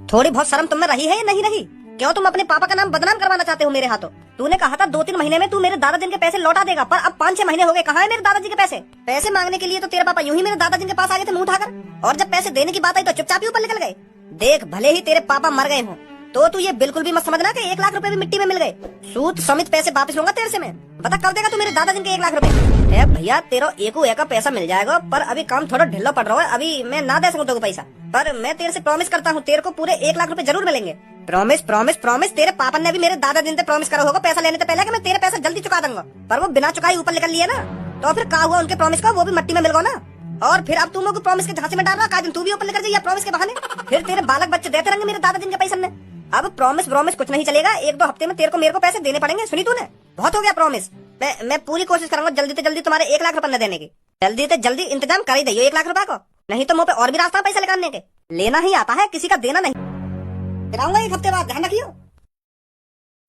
थोड़ी बहुत शर्म तुम में रही है या नहीं रही? क्यों तुम अपने पापा का नाम बदनाम करवाना चाहते हो मेरे हाथों? तूने कहा था 2-3 महीने में तू मेरे दादाजी के पैसे लौटा देगा, पर अब 5-6 महीने हो गए। कहाँ है मेरे दादाजी के पैसे? पैसे मांगने के लिए तो तेरे पापा यूं ही मेरे दादाजी के पास आ गए थे मुंह उठाकर, और जब पैसे देने की बात आई तो चुपचाप ही ऊपर निकल गए। देख, भले ही तेरे पापा मर गए हों तो तू ये बिल्कुल भी मत समझना कि 1 लाख रुपए भी मिट्टी में मिल गए। सूद समेत पैसे वापस लूंगा तेरे से मैं। बता कब देगा तू मेरे दादाजी के 1 लाख रुपए? भैया तेरा एको एक पैसा मिल जाएगा, पर अभी काम थोड़ा ढिल्ला पड़ रहा है, अभी मैं ना दे सकूं तेरे को पैसा, पर मैं तेरे से प्रॉमिस करता हूँ तेरे को पूरे 1 लाख रुपए जरूर मिलेंगे। Promise promise promise. तेरे पापा ने भी मेरे दादाजी से प्रॉमिस करा होगा पैसा लेने से पहले कि मैं तेरे पैसा जल्दी चुका दूंगा, पर वो बिना चुकाई ऊपर निकल लिए ना, तो फिर क्या हुआ उनके प्रॉमिस का? वो भी मिट्टी में मिल गया ना। और फिर अब तुम लोग प्रॉमिस के झांसे में डाल रहा, का दिन तू भी ऊपर निकल जाइए प्रॉमिस के बहाने, फिर तेरे बालक बच्चे देते रहेंगे मेरे दादाजी के पैसे में। अब प्रॉमिस प्रॉमिस कुछ नहीं चलेगा, 1-2 हफ्ते में तेरे को मेरे को पैसे देने पड़ेंगे। सुनी तूने? बहुत हो गया प्रॉमिस। मैं पूरी कोशिश करूंगा जल्दी से जल्दी तुम्हारे 1 लाख रुपए देने की। जल्दी से जल्दी इंतजाम कर ही दे 1 लाख रुपए को, नहीं तो मुंह पे और भी रास्ता पैसा निकालने के। लेना ही आता है, किसी का देना नहीं। फिर 1 हफ्ते बाद, ध्यान रखियो।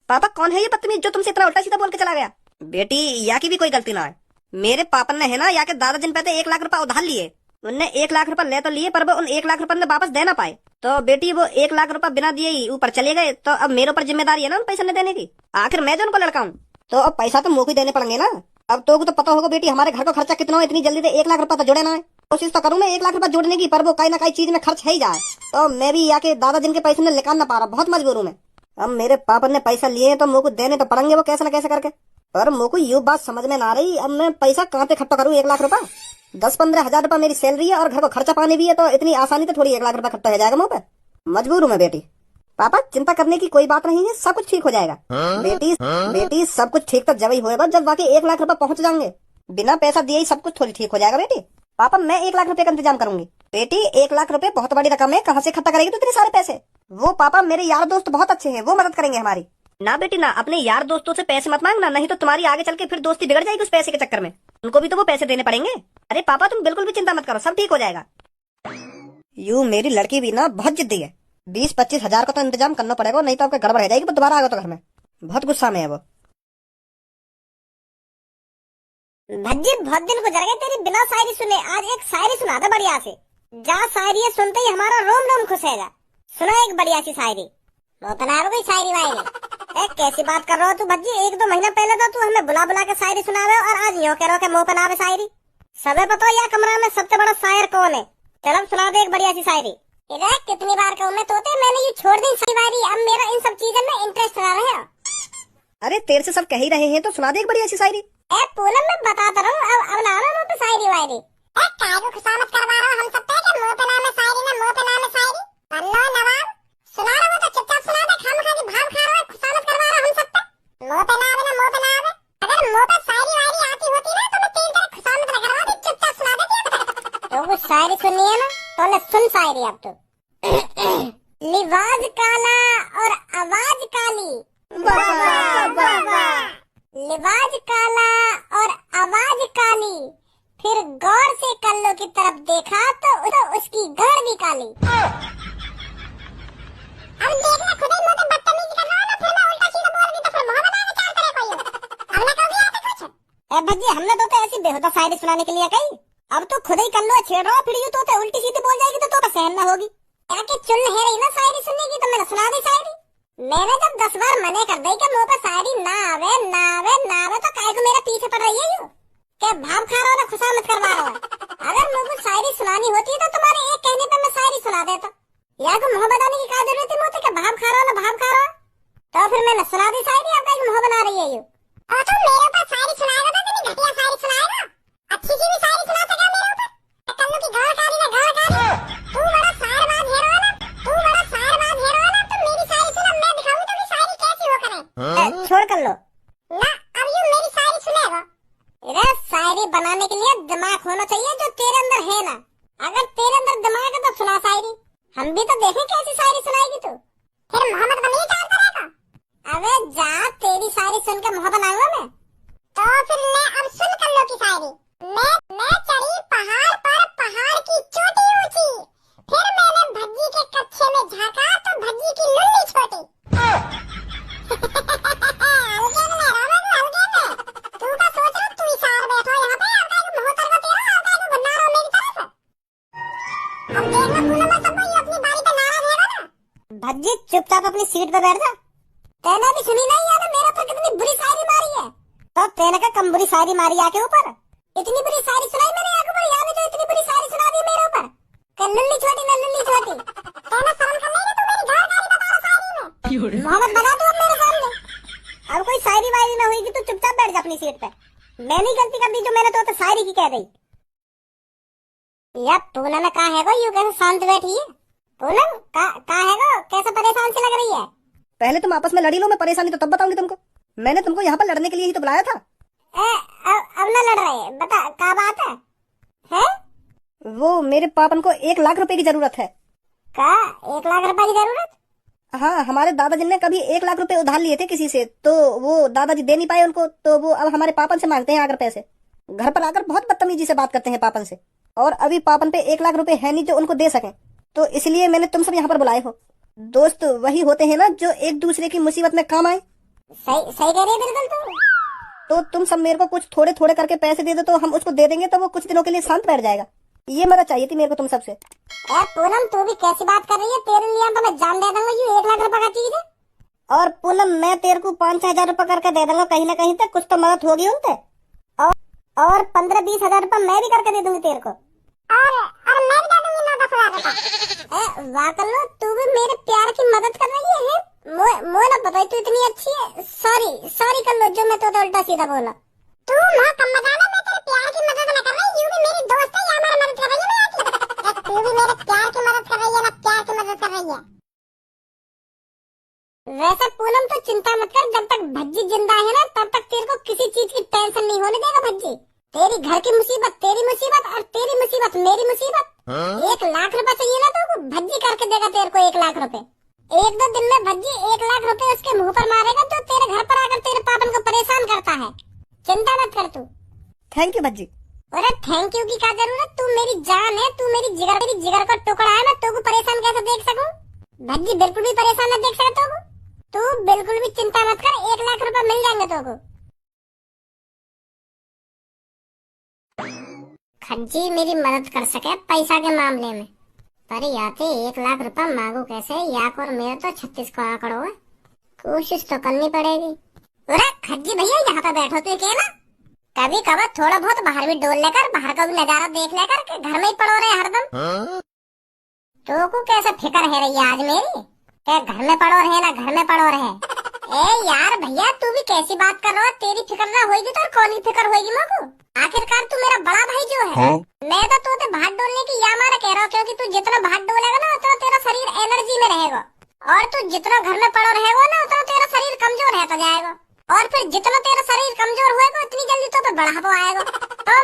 पापा कौन है ये बदतमीज जो तुमसे इतना उल्टा सीधा बोल के चला गया? बेटी, या की भी कोई गलती ना है। मेरे पापा ने है ना या के दादाजी पे 1 लाख रुपए उधार लिए, उनने 1 लाख रुपए ले तो लिए, पर वो उन 1 लाख रुपए ने वापस दे ना पाए, तो बेटी वो 1 लाख रुपए बिना दिए ही ऊपर चले गए। तो अब मेरे ऊपर जिम्मेदारी है ना उन पैसे न देने की। आखिर मैं जो उनको लड़का हूँ, तो अब पैसा तो मुझे ही देने पड़ेंगे ना। अब तो पता होगा बेटी हमारे घर का खर्चा कितना हो, इतनी जल्दी से 1 लाख रुपए तो जोड़े ना है। कोशिश तो करूँ मैं 1 लाख रुपए जोड़ने की, पर वो कहीं ना कहीं चीज में खर्च है ही जाए, तो मैं भी याके दादाजी के पैसे निकाल ना पा रहा, बहुत मजबूर हूँ मैं। अब मेरे पापा ने पैसा लिए तो मुझे देने तो पड़ेंगे वो कैसे न कैसे करके, पर मुझे ये बात समझ में ना रही अब मैं पैसा कहाँ पे इकट्ठा करूँ 1 लाख रुपए। 10-15 हजार रुपए मेरी सैलरी है और घर को खर्चा पानी भी है, तो इतनी आसानी तो थोड़ी 1 लाख रुपए इकट्ठा हो जाएगा मुँह पे। मजबूर हूँ मैं बेटी। पापा चिंता करने की कोई बात नहीं है, सब कुछ ठीक हो जाएगा। बेटी सब कुछ ठीक तो जब ही होगा जब बाकी 1 लाख रुपए पहुंच जाएंगे। बिना पैसा दिए ही सब कुछ थोड़ी ठीक हो जाएगा बेटी। पापा मैं 1 लाख रुपए का इंतजाम करूंगी। बेटी 1 लाख रुपए बहुत बड़ी रकम है, कहाँ से इकट्ठा करेगी तो इतने सारे पैसे? वो पापा मेरे यार दोस्त बहुत अच्छे हैं, वो मदद करेंगे हमारी। ना बेटी ना, अपने यार दोस्तों से पैसे मत मांगना, नहीं तो तुम्हारी आगे चल के फिर दोस्ती बिगड़ जाएगी उस पैसे के चक्कर में। उनको भी तो वो पैसे देने पड़ेंगे। अरे पापा तुम बिल्कुल भी चिंता मत करो, सब ठीक हो जाएगा। यूं मेरी लड़की भी ना बहुत जिद्दी है। 20-25 हजार का तो इंतजाम करना पड़ेगा, नहीं तो आपका गड़बड़ हो जाएगी, वो दोबारा आएगा तो घर में। बहुत गुस्सा में है वो। भज्जी बहुत दिन गुजर गए तेरी बिना शायरी सुने, आज एक शायरी सुना दे बढ़िया से। जा शायरी सुनते ही हमारा रोम रोम खुश है। सुना एक बढ़िया सी शायरी। बता कोई शायरी वायरी कैसी बात कर रहा हो तू भज्जी? 1-2 महीना पहले तो तू हमें बुला बुला के शायरी सुनावे और आज यूं कह रहा है मुंह पे नावे शायरी। सबे पता या कमरा में सबसे बड़ा शायर कौन है? चल सुना दे एक बढ़िया सी शायरी। कितनी बार कहूँ मैं तोते, मैंने ये छोड़ दी शायरी, अब मेरा इन सब चीजों में इंटरेस्ट आ रहा है। अरे तेरे से सब कह ही रहे हैं तो सुना दे एक बढ़िया सी शायरी। पूनम मैं बताता रहूँ, अब ना मुंह पे शायरी वायरी। काय को खुशामद करवा रहा हम सब पे कि मुंह पे नाम है शायरी ना मुंह पे नाम है शायरी। अल्लाह नवाब सुना रहा तो चुपचाप सुना दे, खाम खा के भाव खा रहा है, खुशामद करवा रहा हम सब पे। मुंह पे नाम है ना मुंह पे नाम है। अगर मुंह पे शायरी वायरी आती होती ना तो मैं तेरी तरह खुशामद न करवाती, चुपचाप सुना दे। तो वो शायरी सुननी है ना तो ले सुन शायरी अब तो। लिबास काला और आवाज काली, वाह वाह वाह वाह। लिबास काला और आवाज काली, फिर गौर से कल्लो की तरफ देखा तो उसकी गड़ भी काली। अब देखना खुद ही मुंह पे बदतमीजी कर रहा है ना, फिर मैं उल्टा सीधा बोल दी तो फिर मोहब्बत आने चाल करे कोई। हमने कभी आता कुछ? ए भज्जी हमने तो ऐसी बेहुदा शायरी सुनाने के लिए कही, अब तो खुद ही कल्लो छेड़ रहा, फिर यूं तो उल्टी सीधी बोल जाएगी तो सहन ना होगी। क्या कि चुन है रही ना शायरी सुनने की, तो मैंने सुना दी शायरी। मैंने जब 10 बार मने कर दी कि मुंह पे शायरी ना आवे ना आवे ना आवे, तो काय को मेरे पीछे पड़ रही है यूं? क्या भाव खा रहा हो ना खुशामद करवा रहा है? अगर मुझे शायरी सुनानी होती है तो तुम्हारे एक कहने पे मैं शायरी सुना देता। या को मुंह बनाने की क्या जरूरत है मुझे कि भाव खा रहा हो ना भाव खा रहा हो? तो फिर मैंने सुना दी शायरी, अब काय मुंह बना रही है यूं? और तुम मेरे ऊपर शायरी सुनाएगा तो तुम घटिया शायरी सुनाएगा, अच्छी सी भी शायरी सुना सका मेरे ऊपर। कल्लू की गौर कारी ना गौर कारी, तू बड़ा शायरबाज है ना, तू बड़ा शायरबाज है ना, तो मेरी शायरी सुना, मैं दिखाऊं तो शायरी कैसी हो करे। छोड़ कर लो ना, अब यूं मेरी शायरी सुनेगा। इधर शायरी बनाने के लिए दिमाग होना चाहिए जो तेरे अंदर है ना। अगर तेरे अंदर दिमाग है तो सुना शायरी, हम भी तो देखें कैसी शायरी सुनाएगी तू। फिर मोहम्मद बनी क्या करेगा? अबे जा, तेरी शायरी सुन के मोहब्बत आऊंगा मैं। तो फिर ले अब सुन कर लो की शायरी। मैं चढ़ी पहाड़ पर, पहाड़ की चोटी ऊंची, फिर मैंने भज्जी के कच्छे में झांका तो भज्जी की लुल्ली छोटी। हल्के में हल्के में तू का सोच रहा, तू ही सार बैठा यहाँ पे, अब काय को मुंह तर का तेरा, अब काय को भन्ना रहा मेरी तरफ। अब देखना पूनम सब ये अपनी बारी पे नाराज है ना। भज्जी चुपचाप अपनी सीट पे बैठ जा। तेने भी सुनी नहीं यार मेरे ऊपर कितनी बुरी शायरी मारी है। तो तेने का कम बुरी शायरी मारी आके ऊपर। इतनी बुरी शायरी सुनाई मैंने आके ऊपर, यार तो इतनी बुरी शायरी सुना दी मेरे ऊपर। नल्ली छोटी नल्ली छोटी तेना शर्म कर नहीं तू मेरी घर गाली बता रहा शायरी में। मोहम्मद बना तू अब मेरे सामने। अब कोई शायरी वायरी ना हुई कि तू चुपचाप बैठ जा अपनी सीट पे। मैंने गलती कर दी जो मैंने तो शायरी की कह दी। यार पूनम कहाँ है गो, यूं कैसे शांत बैठी है? पूनम कहाँ है गो, कैसे परेशान सी लग रही है? पहले तुम आपस में लड़ी लो, मैं परेशानी तो तब बताऊंगी तुमको। मैंने तुमको यहाँ पर लड़ने के लिए ही तो बुलाया था। अब ना लड़ रहे, बता क्या बात है? हैं? वो मेरे पापन को 1 लाख रुपए की जरूरत है। क्या 1 लाख रुपए की जरूरत? हाँ, हमारे दादाजी ने कभी 1 लाख रुपए उधार लिए थे किसी से, तो वो दादाजी दे नहीं पाए उनको, तो वो अब हमारे पापन से मांगते हैं आकर पैसे। घर पर आकर बहुत बदतमीजी से बात करते हैं पापन से, और अभी पापन पे 1 लाख रुपए है नहीं जो उनको दे सकें, तो इसलिए मैंने तुम सब यहाँ पर बुलाए हो। दोस्त वही होते हैं ना जो एक दूसरे की मुसीबत में काम आए। सही सही कह रही है बिल्कुल। तो तुम सब मेरे को कुछ थोड़े थोड़े करके पैसे दे दो, तो हम उसको दे देंगे, तो वो कुछ दिनों के लिए शांत बैठ जाएगा। ये मदद चाहिए थी मेरे को तुम सबसे। पूनम तू भी कैसी बात कर रही है? तेरे लिए तो मैं जान दे दूंगा, ये 1 लाख रुपए का चीज है। और पूनम मैं तेरे को 5-6 हजार रुपए करके दे दूंगा, कहीं ना कहीं तक कुछ तो मदद होगी उनसे। और 15-20 हजार रुपए मैं भी करके दे दूंगी तेरे को। और मैं भी दे दूंगी 9-10 हजार रुपए। वाह कर लो, तू भी मेरे प्यार की मदद कर रही है। मोह ना बताई तू इतनी अच्छी है। सॉरी कर लो जो मैं तो उल्टा सीधा बोला। तू मां कम मजा ना, मैं तेरे प्यार की मदद ना कर रही, यूं भी मेरी दोस्त है, या हमारी मदद कर रही है मैं। तू भी मेरे प्यार की मदद कर रही है ना, प्यार की मदद कर रही है। वैसे पूनम तो चिंता मत कर, जब तक भज्जी जिंदा है ना तब तक तेरे को किसी चीज की टेंशन नहीं होने देगा भज्जी। तेरी घर की मुसीबत तेरी मुसीबत, और तेरी मुसीबत मेरी मुसीबत। 1 लाख रुपए चाहिए ना तो भज्जी करके देगा तेरे को 1 लाख रुपए। 1-2 दिन में भज्जी 1 लाख रुपए उसके मुंह पर मारेगा जो तेरे घर पर आकर तेरे पापन को परेशान करता है। चिंता मत कर तू। Thank you Bhajji. अरे थैंक यू की क्या जरूरत, तू मेरी जान है, तू मेरी जिगर का टुकड़ा है। मैं तुझको परेशान कैसे देख सकूं? भज्जी बिल्कुल भी परेशान न देख सकता तू बिल्कुल भी चिंता मत कर, 1 लाख रुपए मिल जाएंगे तुझको। खज्जी मेरी मदद कर सके पैसा के मामले में, पर याते 1 लाख रुपए मांगू कैसे? याक और मेरे तो 36 का आंकड़ो है, कोशिश तो करनी पड़ेगी। अरे खज्जी भैया यहाँ पे बैठो तो अकेला, कभी कभार थोड़ा बहुत बाहर भी डोल लेकर, बाहर का भी नजारा देख लेकर के घर में ही पड़ो रहे हरदम। तो को कैसे फिक्र है रही आज मेरी, क्या घर में पड़ो रहे ना घर में पड़ो रहे? ए यार भैया तू भी कैसी बात कर रहा है? तेरी फिक्र ना होगी तो कौन ही फिक्र होगी मेरे को? आखिरकार तू मेरा बड़ा भाई जो है। मैं तो तोते भात डोलने की या मारा कह रहा हूँ, क्योंकि तू जितना भात डोलेगा ना उतना तेरा शरीर एनर्जी में रहेगा, और तू जितना घर में पड़ो रहेगा ना उतना तेरा शरीर कमजोर रहता जाएगा, और फिर जितना तेरा शरीर कमजोर होएगा उतनी जल्दी तो पे बढ़ावा आएगा।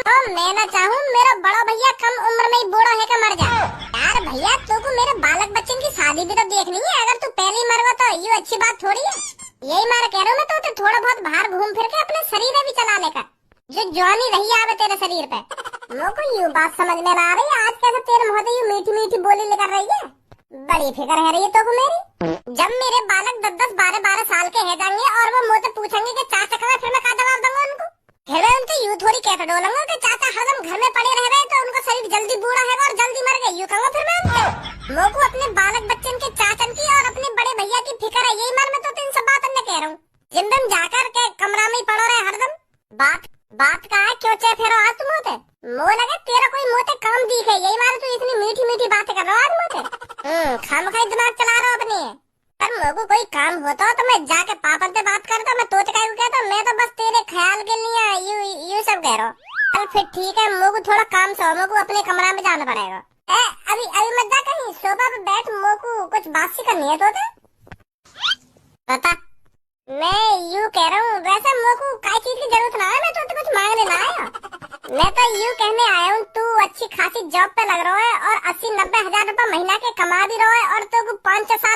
तो मैं ना चाहूँ मेरा बड़ा भैया कम उम्र में ही बूढ़ा है के मर जाए। यार भैया तू को मेरे बालक बच्चन की शादी भी तो देखनी है, अगर तू पहले ही मर गया तो ये अच्छी बात थोड़ी है। यही मार कह रहा हूँ मैं तो थोड़ा बहुत बाहर घूम फिर के अपने शरीर में भी चला लेकर, जो जवानी रही आवे तेरे शरीर पे। मुझको यूं बात समझ में आ रही है आज कैसे तेरे मुंह से यूं मीठी मीठी बोली निकल रही है। बड़ी फिक्र है रही है तो को मेरी। जब मेरे बालक 10-10, 12-12 साल के है जाएंगे और वो मुझसे पूछेंगे कि चाचा कहाँ, फिर मैं क्या जवाब दूंगा उनको? फिर मैं उनसे यूं थोड़ी कहकर डोलूंगा कि चाचा हरदम घर में पड़े रह गए तो उनका शरीर जल्दी बूढ़ा है और जल्दी मर गए, यूं कहूँगा फिर मैं उनसे? मुझको अपने बालक बच्चन के चाचन की और अपने बड़े भैया की फिक्र है, यही मन में तो इन सब बातों ने कह रहा हूँ। जिन दिन जाकर के कमरा में ही पड़ो रहे हरदम। बात का है क्यों चाहे फिर आज तुम होते मुँह लगे तेरा कोई मुँह काम दिखे, यही मारे तू इतनी मीठी मीठी बातें कर रहा आज मुझे। खामखाई दिमाग चला रहा हूँ अपनी। पर मुझको कोई काम होता तो मैं जाके पापा से बात करता, मैं तो क्या कहता, मैं तो बस तेरे ख्याल के लिए यू सब कह रहा हूँ। चल फिर ठीक है, मुझको थोड़ा काम से मुझको अपने कमरा में जाना पड़ेगा। अभी मत जा कहीं, सोफा पे बैठ, मुझको कुछ बात सी करनी है तो बता। मैं यूँ कह रहा हूँ वैसे मुझको काय चीज की जरूरत ना है, मैं तो कुछ मांगने ना आया। मैं तो यूँ कहने आया हूँ तू अच्छी खासी जॉब पे लग रहा है और 80-90 हजार रुपए महीना के कमा भी रहा है, और तो 5-6 साल